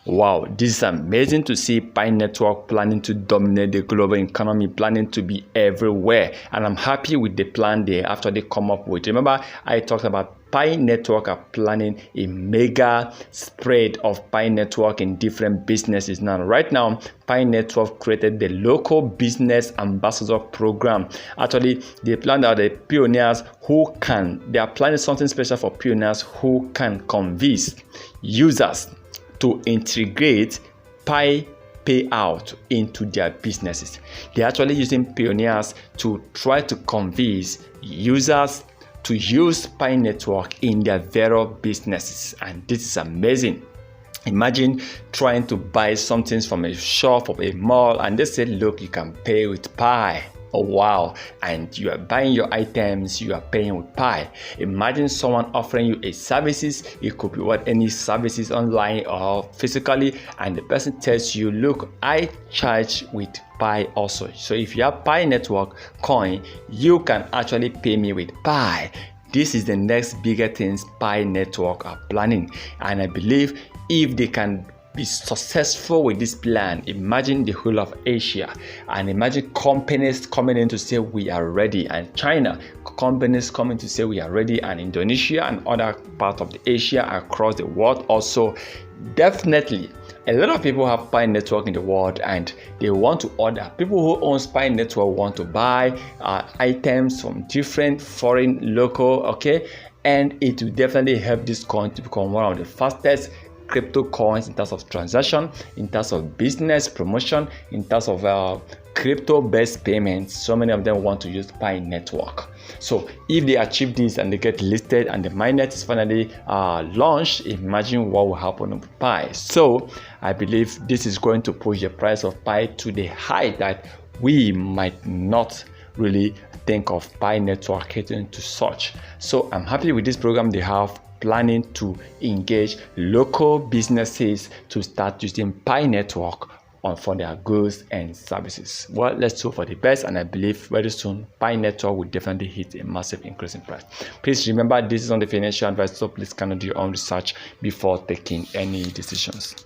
Wow, this is amazing to see Pi Network planning to dominate the global economy, planning to be everywhere. And I'm happy with the plan they actually come up with. Remember, I talked about Pi Network are planning a mega spread of Pi Network in different businesses. Now, right now, Pi Network created the local business ambassador program. Actually, they planned out the pioneers they are planning something special for pioneers who can convince users to integrate Pi payout into their businesses. They're actually using pioneers to try to convince users to use Pi Network in their various businesses, and this is amazing. Imagine trying to buy something from a shop or a mall, and they say, look, you can pay with Pi. Oh wow, and you are buying your items, you are paying with Pi. Imagine someone offering you a services, it could be any services online or physically, and the person tells you, look, I charge with Pi also. So if you have Pi Network coin, you can actually pay me with Pi. This is the next bigger things Pi Network are planning, and I believe if they can be successful with this plan, imagine the whole of Asia, and imagine companies coming in to say we are ready, and China companies coming to say we are ready, and Indonesia and other parts of the Asia across the world also. Definitely a lot of people have Pi Network in the world and they want to order. People who own Pi Network want to buy items from different foreign local, okay, and it will definitely help this coin to become one of the fastest crypto coins in terms of transaction, in terms of business promotion, in terms of crypto based payments. So many of them want to use Pi Network. So if they achieve this and they get listed and the mainnet is finally launched, imagine what will happen with Pi. So I believe this is going to push the price of Pi to the height that we might not really think of Pi Network catering to such. So I'm happy with this program they have, planning to engage local businesses to start using Pi Network for their goods and services. Well, let's hope for the best, and I believe very soon Pi Network will definitely hit a massive increase in price. Please remember, this is on the financial advice, so please cannot do your own research before taking any decisions.